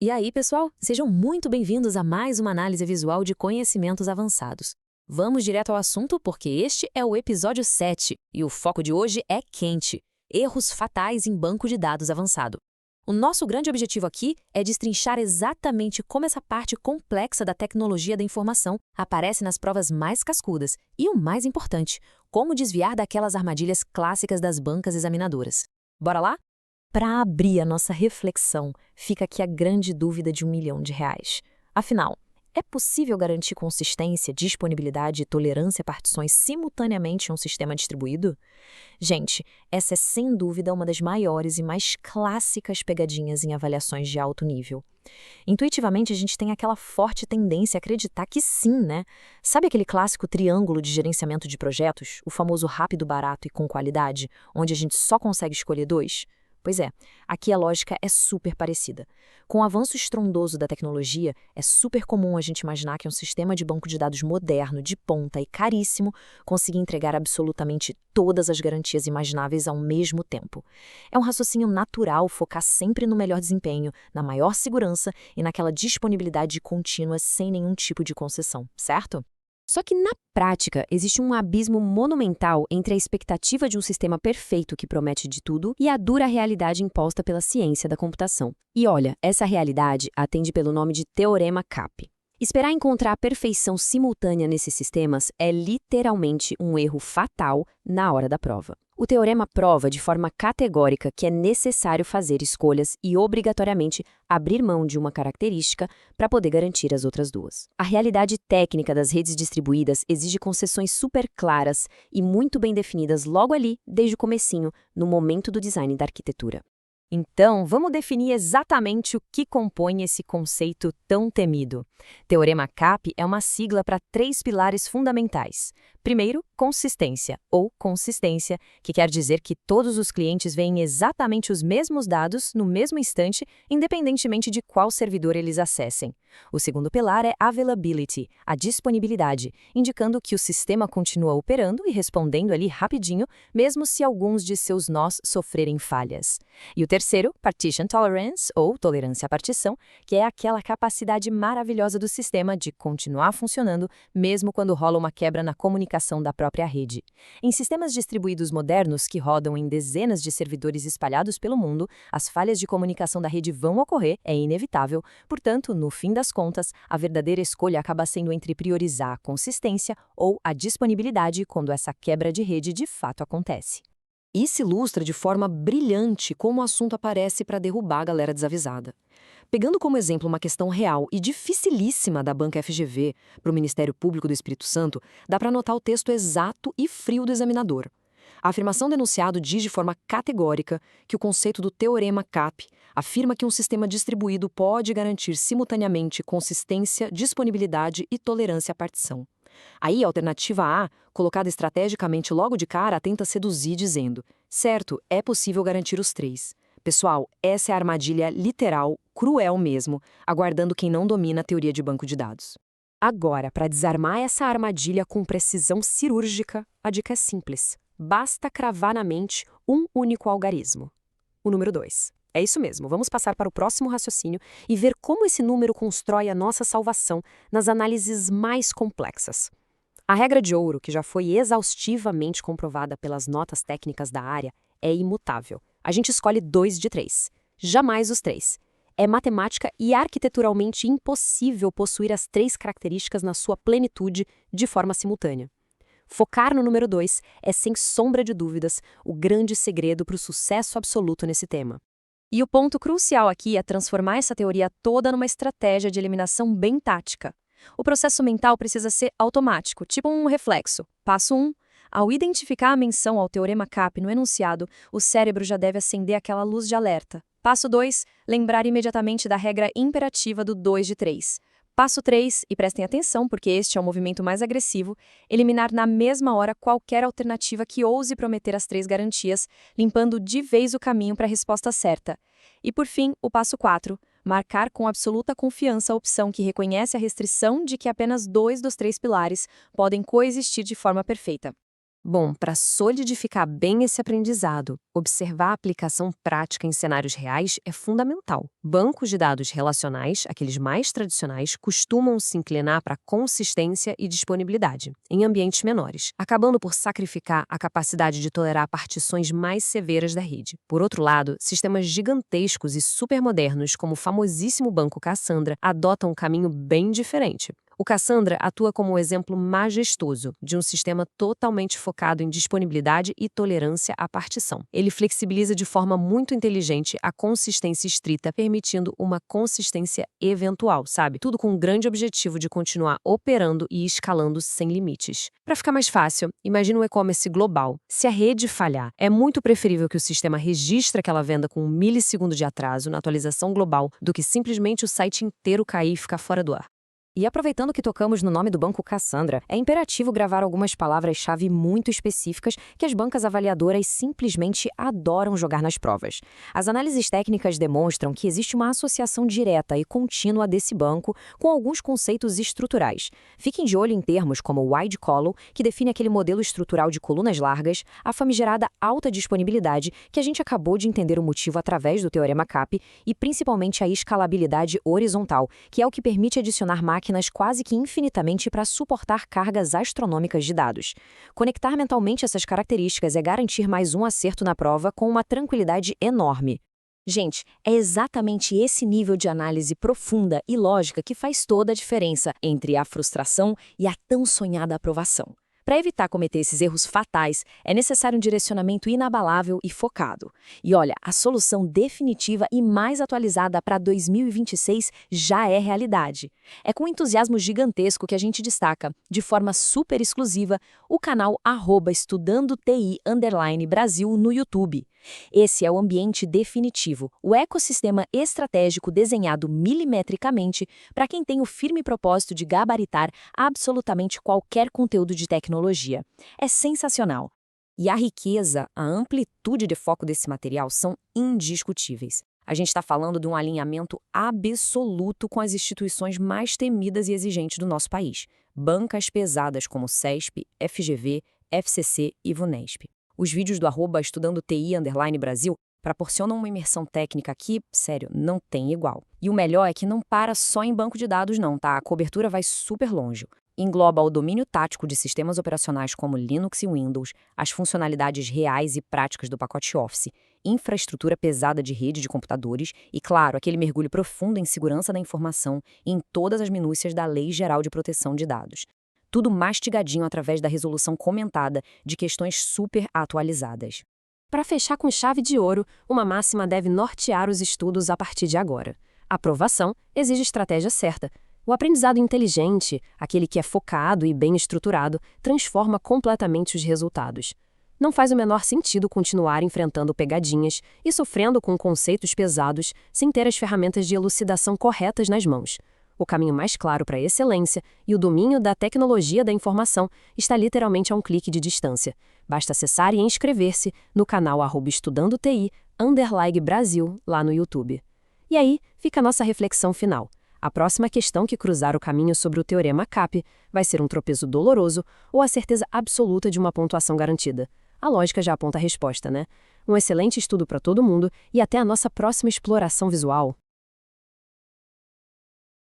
E aí, pessoal? Sejam muito bem-vindos a mais uma análise visual de conhecimentos avançados. Vamos direto ao assunto porque este é o episódio 7 e o foco de hoje é quente: erros fatais em banco de dados avançado. O nosso grande objetivo aqui é destrinchar exatamente como essa parte complexa da tecnologia da informação aparece nas provas mais cascudas e, o mais importante, como desviar daquelas armadilhas clássicas das bancas examinadoras. Bora lá? Para abrir a nossa reflexão, fica aqui a grande dúvida de R$ 1 milhão. Afinal, é possível garantir consistência, disponibilidade e tolerância a partições simultaneamente em um sistema distribuído? Gente, essa é sem dúvida uma das maiores e mais clássicas pegadinhas em avaliações de alto nível. Intuitivamente, a gente tem aquela forte tendência a acreditar que sim, né? Sabe aquele clássico triângulo de gerenciamento de projetos, o famoso rápido, barato e com qualidade, onde a gente só consegue escolher dois? Pois é, aqui a lógica é super parecida. Com o avanço estrondoso da tecnologia, é super comum a gente imaginar que um sistema de banco de dados moderno, de ponta e caríssimo consiga entregar absolutamente todas as garantias imagináveis ao mesmo tempo. É um raciocínio natural focar sempre no melhor desempenho, na maior segurança e naquela disponibilidade contínua sem nenhum tipo de concessão, certo? Só que, na prática, existe um abismo monumental entre a expectativa de um sistema perfeito que promete de tudo e a dura realidade imposta pela ciência da computação. E olha, essa realidade atende pelo nome de Teorema CAP. Esperar encontrar a perfeição simultânea nesses sistemas é literalmente um erro fatal na hora da prova. O teorema prova de forma categórica que é necessário fazer escolhas e obrigatoriamente abrir mão de uma característica para poder garantir as outras duas. A realidade técnica das redes distribuídas exige concessões super claras e muito bem definidas logo ali, desde o comecinho, no momento do design da arquitetura. Então, vamos definir exatamente o que compõe esse conceito tão temido. Teorema CAP é uma sigla para 3 pilares fundamentais. Primeiro, consistência, ou consistência, que quer dizer que todos os clientes veem exatamente os mesmos dados no mesmo instante, independentemente de qual servidor eles acessem. O segundo pilar é availability, a disponibilidade, indicando que o sistema continua operando e respondendo ali rapidinho, mesmo se alguns de seus nós sofrerem falhas. E o terceiro, partition tolerance, ou tolerância à partição, que é aquela capacidade maravilhosa do sistema de continuar funcionando, mesmo quando rola uma quebra na comunicação da própria rede. Em sistemas distribuídos modernos que rodam em dezenas de servidores espalhados pelo mundo, as falhas de comunicação da rede vão ocorrer, é inevitável, portanto, no fim das contas, a verdadeira escolha acaba sendo entre priorizar a consistência ou a disponibilidade quando essa quebra de rede de fato acontece. Isso ilustra de forma brilhante como o assunto aparece para derrubar a galera desavisada. Pegando como exemplo uma questão real e dificilíssima da banca FGV para o Ministério Público do Espírito Santo, dá para notar o texto exato e frio do examinador. A afirmação do enunciado diz de forma categórica que o conceito do teorema CAP afirma que um sistema distribuído pode garantir simultaneamente consistência, disponibilidade e tolerância à partição. Aí, a alternativa A, colocada estrategicamente logo de cara, tenta seduzir dizendo: certo, é possível garantir os três. Pessoal, essa é a armadilha literal, cruel mesmo, aguardando quem não domina a teoria de banco de dados. Agora, para desarmar essa armadilha com precisão cirúrgica, a dica é simples. Basta cravar na mente um único algarismo. O número 2. É isso mesmo, vamos passar para o próximo raciocínio e ver como esse número constrói a nossa salvação nas análises mais complexas. A regra de ouro, que já foi exaustivamente comprovada pelas notas técnicas da área, é imutável. A gente escolhe 2 de 3, jamais os 3. É matemática e arquiteturalmente impossível possuir as 3 características na sua plenitude de forma simultânea. Focar no número 2 é, sem sombra de dúvidas, o grande segredo para o sucesso absoluto nesse tema. E o ponto crucial aqui é transformar essa teoria toda numa estratégia de eliminação bem tática. O processo mental precisa ser automático, tipo um reflexo. Passo 1. Ao identificar a menção ao teorema CAP no enunciado, o cérebro já deve acender aquela luz de alerta. Passo 2. Lembrar imediatamente da regra imperativa do 2 de 3. Passo 3, e prestem atenção porque este é o movimento mais agressivo, eliminar na mesma hora qualquer alternativa que ouse prometer as 3 garantias, limpando de vez o caminho para a resposta certa. E por fim, o passo 4, marcar com absoluta confiança a opção que reconhece a restrição de que apenas 2 dos 3 pilares podem coexistir de forma perfeita. Bom, para solidificar bem esse aprendizado, observar a aplicação prática em cenários reais é fundamental. Bancos de dados relacionais, aqueles mais tradicionais, costumam se inclinar para consistência e disponibilidade, em ambientes menores, acabando por sacrificar a capacidade de tolerar partições mais severas da rede. Por outro lado, sistemas gigantescos e supermodernos, como o famosíssimo Banco Cassandra, adotam um caminho bem diferente. O Cassandra atua como um exemplo majestoso de um sistema totalmente focado em disponibilidade e tolerância à partição. Ele flexibiliza de forma muito inteligente a consistência estrita, permitindo uma consistência eventual, sabe? Tudo com o grande objetivo de continuar operando e escalando sem limites. Para ficar mais fácil, imagine um e-commerce global. Se a rede falhar, é muito preferível que o sistema registre aquela venda com 1 milissegundo de atraso na atualização global do que simplesmente o site inteiro cair e ficar fora do ar. E aproveitando que tocamos no nome do Banco Cassandra, é imperativo gravar algumas palavras-chave muito específicas que as bancas avaliadoras simplesmente adoram jogar nas provas. As análises técnicas demonstram que existe uma associação direta e contínua desse banco com alguns conceitos estruturais. Fiquem de olho em termos como o wide column, que define aquele modelo estrutural de colunas largas, a famigerada alta disponibilidade, que a gente acabou de entender o motivo através do Teorema CAP, e principalmente a escalabilidade horizontal, que é o que permite adicionar máquinas quase que infinitamente para suportar cargas astronômicas de dados. Conectar mentalmente essas características é garantir mais um acerto na prova com uma tranquilidade enorme. Gente, é exatamente esse nível de análise profunda e lógica que faz toda a diferença entre a frustração e a tão sonhada aprovação. Para evitar cometer esses erros fatais, é necessário um direcionamento inabalável e focado. E olha, a solução definitiva e mais atualizada para 2026 já é realidade. É com entusiasmo gigantesco que a gente destaca, de forma super exclusiva, o canal @EstudandoTI_Brasil no YouTube. Esse é o ambiente definitivo, o ecossistema estratégico desenhado milimetricamente para quem tem o firme propósito de gabaritar absolutamente qualquer conteúdo de tecnologia. É sensacional. E a riqueza, a amplitude de foco desse material são indiscutíveis. A gente está falando de um alinhamento absoluto com as instituições mais temidas e exigentes do nosso país. Bancas pesadas como CESP, FGV, FCC e VUNESP. Os vídeos do @EstudandoTI_Brasil proporcionam uma imersão técnica que, sério, não tem igual. E o melhor é que não para só em banco de dados não, tá? A cobertura vai super longe. Engloba o domínio tático de sistemas operacionais como Linux e Windows, as funcionalidades reais e práticas do pacote Office, infraestrutura pesada de rede de computadores e, claro, aquele mergulho profundo em segurança da informação e em todas as minúcias da Lei Geral de Proteção de Dados. Tudo mastigadinho através da resolução comentada de questões super atualizadas. Para fechar com chave de ouro, uma máxima deve nortear os estudos a partir de agora. A aprovação exige estratégia certa. O aprendizado inteligente, aquele que é focado e bem estruturado, transforma completamente os resultados. Não faz o menor sentido continuar enfrentando pegadinhas e sofrendo com conceitos pesados sem ter as ferramentas de elucidação corretas nas mãos. O caminho mais claro para a excelência e o domínio da tecnologia da informação está literalmente a um clique de distância. Basta acessar e inscrever-se no canal @EstudandoTI_Brasil lá no YouTube. E aí fica a nossa reflexão final. A próxima questão que cruzar o caminho sobre o Teorema CAP vai ser um tropeço doloroso ou a certeza absoluta de uma pontuação garantida? A lógica já aponta a resposta, né? Um excelente estudo para todo mundo e até a nossa próxima exploração visual.